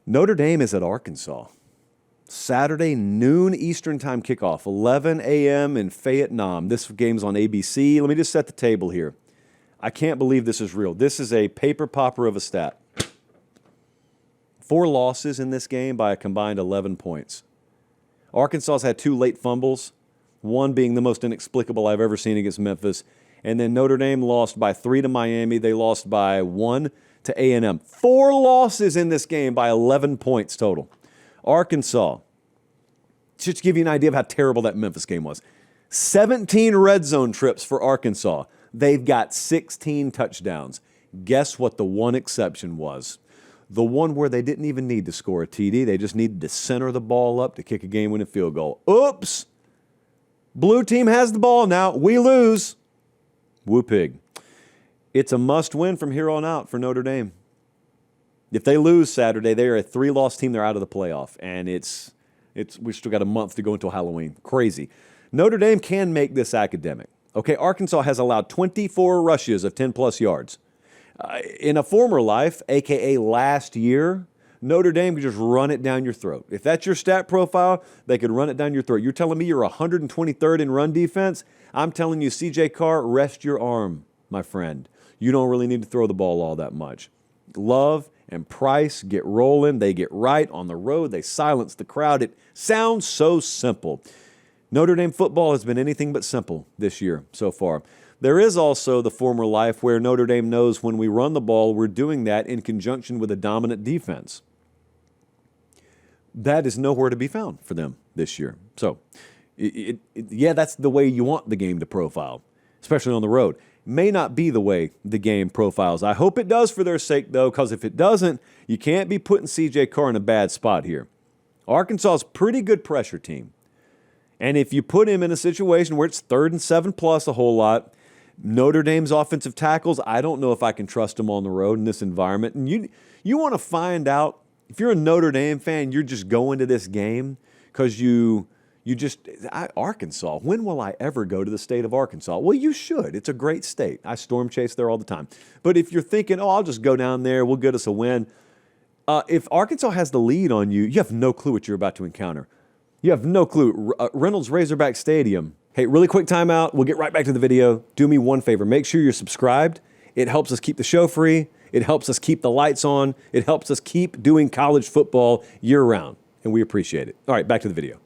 Notre Dame is at Arkansas. Saturday, noon Eastern time kickoff, 11 a.m. in Fayette, Nam. This game's on ABC. Let me just set the table here. I can't believe this is real. This is a paper popper of a stat. 4 losses in this game by a combined 11 points. Arkansas's had 2 late fumbles, one being the most inexplicable I've ever seen against Memphis. And then Notre Dame lost by 3 to Miami. They lost by 1 to A&M. 4 losses in this game by 11 points total. Arkansas, just to give you an idea of how terrible that Memphis game was, 17 red zone trips for Arkansas. They've got 16 touchdowns. Guess what the one exception was? The one where they didn't even need to score a TD. They just needed to center the ball up to kick a game-winning field goal. Oops! Blue team has the ball now. We lose. Woo pig. It's a must-win from here on out for Notre Dame. If they lose Saturday, they are a 3-loss team. They're out of the playoff, and we've still got a month to go until Halloween. Crazy. Notre Dame can make this academic. Okay, Arkansas has allowed 24 rushes of 10-plus yards. In a former life, a.k.a. last year, Notre Dame could just run it down your throat. If that's your stat profile, they could run it down your throat. You're telling me you're 123rd in run defense? I'm telling you, C.J. Carr, rest your arm, my friend. You don't really need to throw the ball all that much. Love and Price get rolling. They get right on the road. They silence the crowd. It sounds so simple. Notre Dame football has been anything but simple this year so far. There is also the former life where Notre Dame knows when we run the ball, we're doing that in conjunction with a dominant defense. That is nowhere to be found for them this year. So, that's the way you want the game to profile, especially on the road. May not be the way the game profiles. I hope it does for their sake, though, because if it doesn't, you can't be putting C.J. Carr in a bad spot here. Arkansas is a pretty good pressure team. And if you put him in a situation where it's 3rd and 7+ a whole lot, Notre Dame's offensive tackles, I don't know if I can trust them on the road in this environment. And you want to find out, if you're a Notre Dame fan, you're just going to this game because Arkansas, when will I ever go to the state of Arkansas? Well, you should. It's a great state. I storm chase there all the time. But if you're thinking, I'll just go down there, we'll get us a win. If Arkansas has the lead on you, you have no clue what you're about to encounter. You have no clue. Reynolds Razorback Stadium. Hey, really quick timeout. We'll get right back to the video. Do me one favor. Make sure you're subscribed. It helps us keep the show free. It helps us keep the lights on. It helps us keep doing college football year-round, and we appreciate it. All right, back to the video.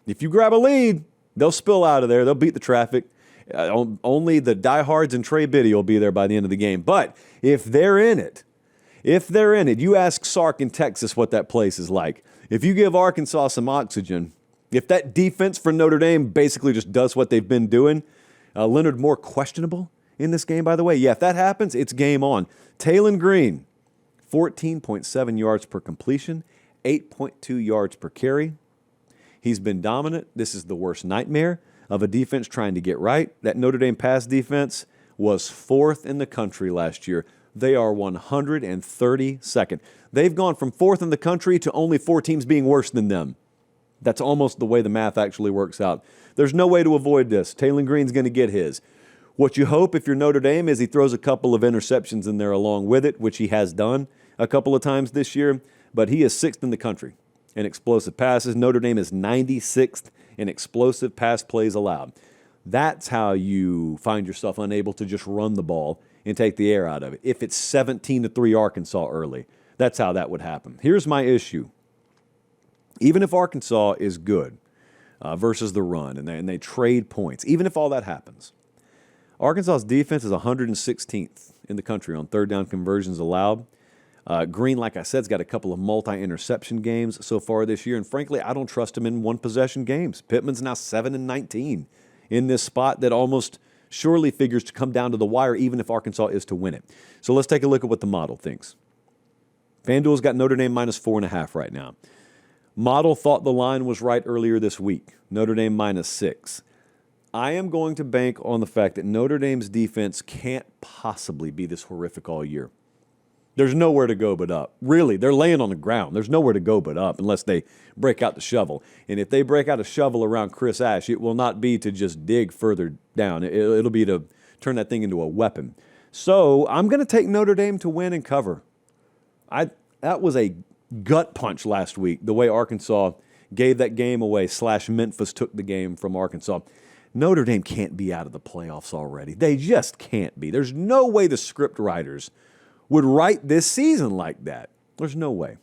If you grab a lead, they'll spill out of there. They'll beat the traffic. Only the diehards and Trey Biddy will be there by the end of the game. But if they're in it, you ask Sark in Texas what that place is like. If you give Arkansas some oxygen, if that defense for Notre Dame basically just does what they've been doing, Leonard Moore questionable in this game, by the way. Yeah, if that happens, it's game on. Taylon Green, 14.7 yards per completion, 8.2 yards per carry. He's been dominant. This is the worst nightmare of a defense trying to get right. That Notre Dame pass defense was 4th in the country last year. They are 132nd. They've gone from 4th in the country to only 4 teams being worse than them. That's almost the way the math actually works out. There's no way to avoid this. Taylon Green's going to get his. What you hope if you're Notre Dame is he throws a couple of interceptions in there along with it, which he has done a couple of times this year, but he is 6th in the country in explosive passes. Notre Dame is 96th in explosive pass plays allowed. That's how you find yourself unable to just run the ball and take the air out of it. If it's 17-3 Arkansas early, that's how that would happen. Here's my issue. Even if Arkansas is good versus the run and they trade points, even if all that happens, Arkansas's defense is 116th in the country on 3rd down conversions allowed. Green, like I said, has got a couple of multi-interception games so far this year, and frankly, I don't trust him in one-possession games. Pittman's now 7-19 in this spot that almost surely figures to come down to the wire even if Arkansas is to win it. So let's take a look at what the model thinks. FanDuel's got Notre Dame minus 4.5 right now. Model thought the line was right earlier this week. Notre Dame minus 6. I am going to bank on the fact that Notre Dame's defense can't possibly be this horrific all year. There's nowhere to go but up. Really, they're laying on the ground. There's nowhere to go but up unless they break out the shovel. And if they break out a shovel around Chris Ash, it will not be to just dig further down. It'll be to turn that thing into a weapon. So I'm going to take Notre Dame to win and cover. gut punch last week, the way Arkansas gave that game away / Memphis took the game from Arkansas. Notre Dame can't be out of the playoffs already. They just can't be. There's no way the script writers would write this season like that. There's no way.